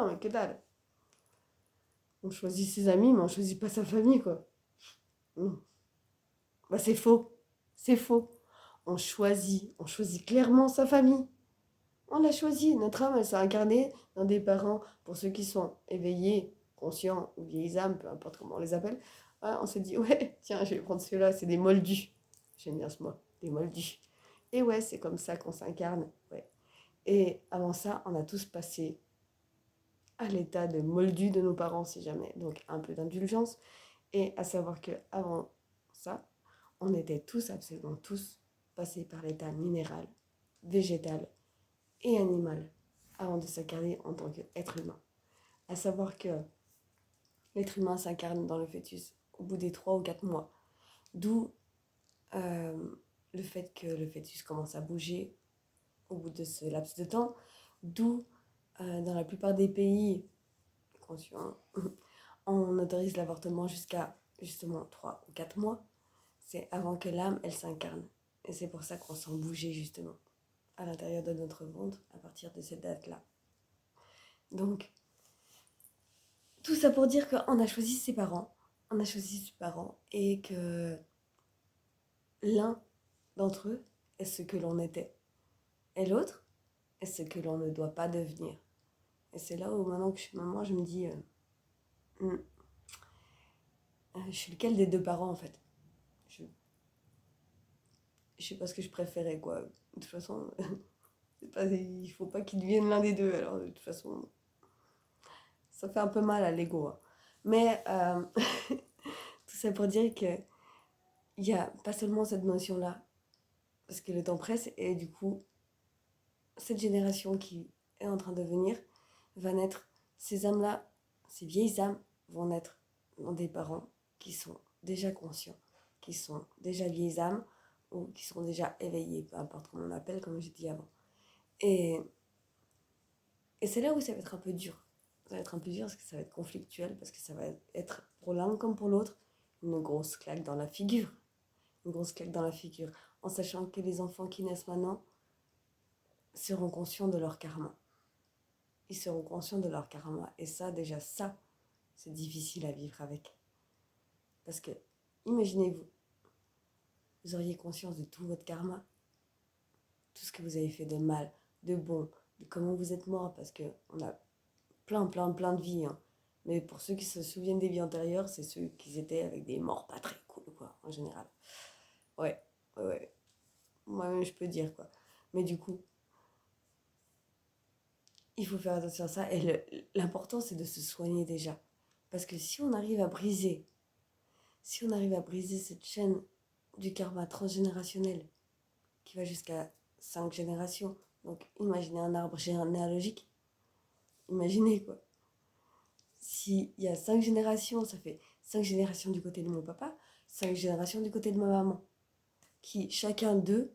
non, mais que dalle. On choisit ses amis, mais on choisit pas sa famille, quoi. Non. Bah, c'est faux. C'est faux. On choisit clairement sa famille. On l'a choisi. Notre âme, elle s'est incarnée dans des parents, pour ceux qui sont éveillés, conscients ou vieilles âmes, peu importe comment on les appelle. Voilà, on s'est dit, ouais, tiens, je vais prendre ceux-là, c'est des moldus. J'aime bien ce mot, des moldus. Et ouais, c'est comme ça qu'on s'incarne. Ouais. Et avant ça, on a tous passé à l'état de moldu de nos parents, si jamais. Donc un peu d'indulgence. Et à savoir que avant ça, on était tous, absolument tous, passés par l'état minéral, végétal et animal avant de s'incarner en tant qu'être humain. À savoir que l'être humain s'incarne dans le fœtus au bout des 3 ou 4 mois. D'où le fait que le fœtus commence à bouger au bout de ce laps de temps. D'où, dans la plupart des pays conscients, on autorise l'avortement jusqu'à justement 3 ou 4 mois. C'est avant que l'âme, elle s'incarne. Et c'est pour ça qu'on sent bouger justement à l'intérieur de notre ventre à partir de cette date-là. Donc, tout ça pour dire qu'on a choisi ses parents. On a choisi ses parents et que l'un d'entre eux est ce que l'on était. Et l'autre est ce que l'on ne doit pas devenir. Et c'est là où maintenant que je suis maman, je me dis, je suis lequel des deux parents en fait. Je sais pas ce que je préférais quoi. De toute façon, il faut pas qu'ils deviennent l'un des deux. Alors de toute façon, ça fait un peu mal à l'ego. Hein. Mais tout ça pour dire que il n'y a pas seulement cette notion-là, parce que le temps presse, et du coup, cette génération qui est en train de venir va naître, ces âmes-là, ces vieilles âmes vont naître dans des parents qui sont déjà conscients, qui sont déjà vieilles âmes, ou qui sont déjà éveillés, peu importe comment on appelle, comme j'ai dit avant. Et, et c'est là où ça va être un peu dur. Ça va être un peu dur parce que ça va être conflictuel, parce que ça va être pour l'un comme pour l'autre une grosse claque dans la figure. Une grosse claque dans la figure. En sachant que les enfants qui naissent maintenant seront conscients de leur karma. Ils seront conscients de leur karma. Et ça, déjà, ça, c'est difficile à vivre avec. Parce que, imaginez-vous, vous auriez conscience de tout votre karma, tout ce que vous avez fait de mal, de bon, de comment vous êtes mort, parce qu'on a plein de vies. Hein. Mais pour ceux qui se souviennent des vies antérieures, c'est ceux qui étaient avec des morts pas très cool, quoi, en général. Ouais. Moi-même, je peux dire, quoi. Mais du coup, il faut faire attention à ça. Et l'important, c'est de se soigner déjà. Parce que si on arrive à briser cette chaîne du karma transgénérationnel qui va jusqu'à 5 générations, donc imaginez un arbre généalogique, imaginez quoi. S'il y a 5 générations, ça fait 5 générations du côté de mon papa, 5 générations du côté de ma maman, qui chacun d'eux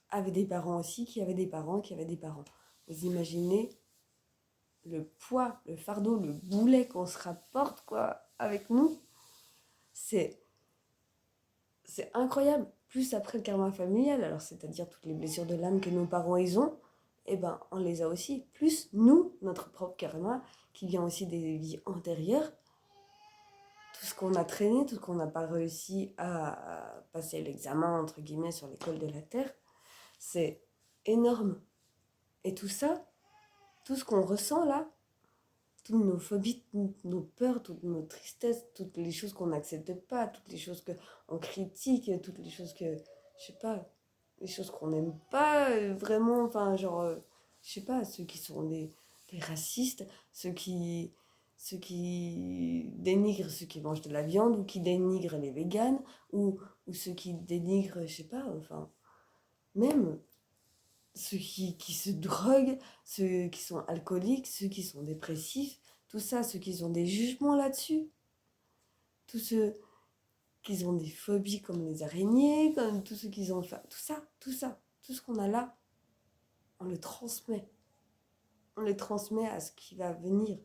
avait des parents aussi, qui avaient des parents, qui avaient des parents. Vous imaginez le poids, le fardeau, le boulet qu'on se rapporte quoi, avec nous, c'est incroyable. Plus après le karma familial, alors c'est-à-dire toutes les blessures de l'âme que nos parents ils ont, eh ben on les a aussi. Plus nous, notre propre karma, qui vient aussi des vies antérieures, tout ce qu'on a traîné, tout ce qu'on n'a pas réussi à passer l'examen, entre guillemets, sur l'école de la Terre, c'est énorme. Et tout ça, tout ce qu'on ressent là, toutes nos phobies, toutes nos peurs, toutes nos tristesses, toutes les choses qu'on n'accepte pas, toutes les choses qu'on critique, toutes les choses que, je sais pas, les choses qu'on n'aime pas vraiment, enfin, genre, je sais pas, ceux qui sont des racistes, ceux qui dénigrent ceux qui mangent de la viande, ou qui dénigrent les véganes, ou ceux qui dénigrent, je sais pas, enfin, même ceux qui se droguent, ceux qui sont alcooliques, ceux qui sont dépressifs, tout ça, ceux qui ont des jugements là-dessus, tous ceux qui ont des phobies comme les araignées, comme tous ceux qui ont... Enfin, tout ce qu'on a là, on le transmet. On le transmet à ce qui va venir,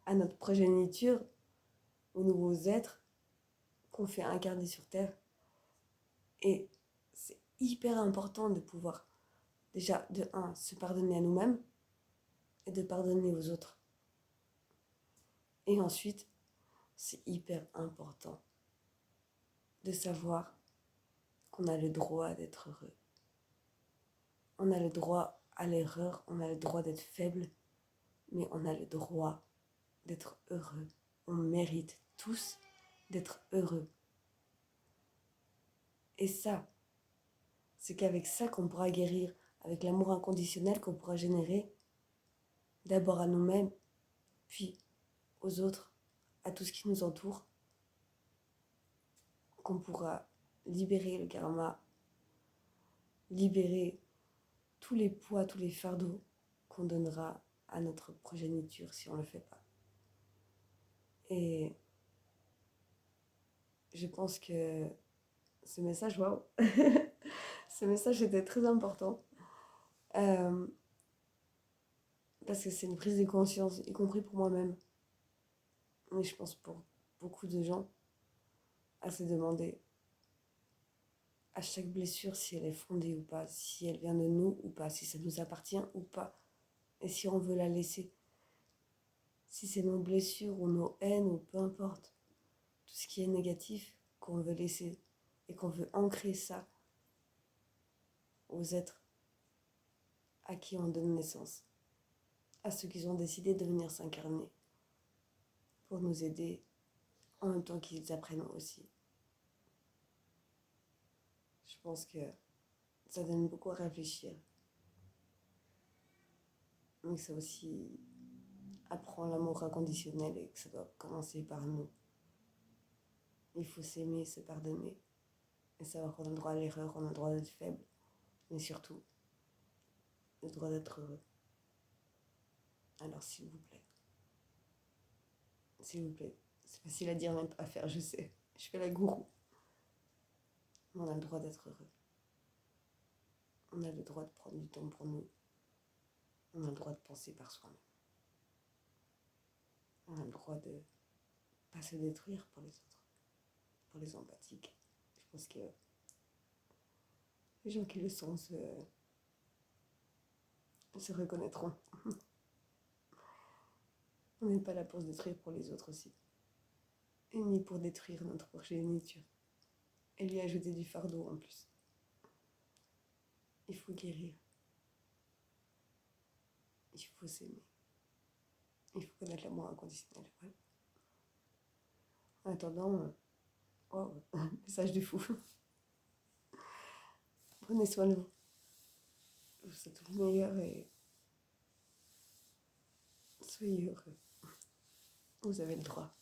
à notre progéniture, aux nouveaux êtres qu'on fait incarner sur Terre. Et c'est hyper important de pouvoir, déjà, de un, se pardonner à nous-mêmes et de pardonner aux autres. Et ensuite, c'est hyper important de savoir qu'on a le droit d'être heureux. On a le droit à l'erreur, on a le droit d'être faible, mais on a le droit d'être heureux. On mérite tous d'être heureux. Et ça, c'est qu'avec ça qu'on pourra guérir, avec l'amour inconditionnel qu'on pourra générer, d'abord à nous-mêmes, puis aux autres, à tout ce qui nous entoure, qu'on pourra libérer le karma, libérer tous les poids, tous les fardeaux qu'on donnera à notre progéniture si on ne le fait pas. Et je pense que ce message, waouh, ce message était très important. Parce que c'est une prise de conscience, y compris pour moi-même. Mais je pense pour beaucoup de gens, à se demander à chaque blessure si elle est fondée ou pas, si elle vient de nous ou pas, si ça nous appartient ou pas, et si on veut la laisser. Si c'est nos blessures ou nos haines ou peu importe, tout ce qui est négatif qu'on veut laisser et qu'on veut ancrer ça aux êtres à qui on donne naissance, à ceux qui ont décidé de venir s'incarner pour nous aider en même temps qu'ils apprennent aussi. Je pense que ça donne beaucoup à réfléchir. Mais ça aussi apprend l'amour inconditionnel et que ça doit commencer par nous. Il faut s'aimer, se pardonner et savoir qu'on a le droit à l'erreur, on a le droit d'être faible, mais surtout le droit d'être heureux. Alors s'il vous plaît, c'est facile à dire, même pas à faire, je sais. Je fais la gourou. Mais on a le droit d'être heureux. On a le droit de prendre du temps pour nous. On a le droit de penser par soi-même. On a le droit de ne pas se détruire pour les autres, pour les empathiques. Je pense que les gens qui le sont se reconnaîtront. On n'est pas là pour se détruire pour les autres aussi. Et ni pour détruire notre progéniture. Et lui ajouter du fardeau en plus. Il faut guérir. Il faut s'aimer. Il faut connaître l'amour inconditionnel. Ouais. En attendant, wow, message de fou. Prenez soin de vous. Je vous souhaite tout le meilleur et soyez heureux. Vous avez le droit.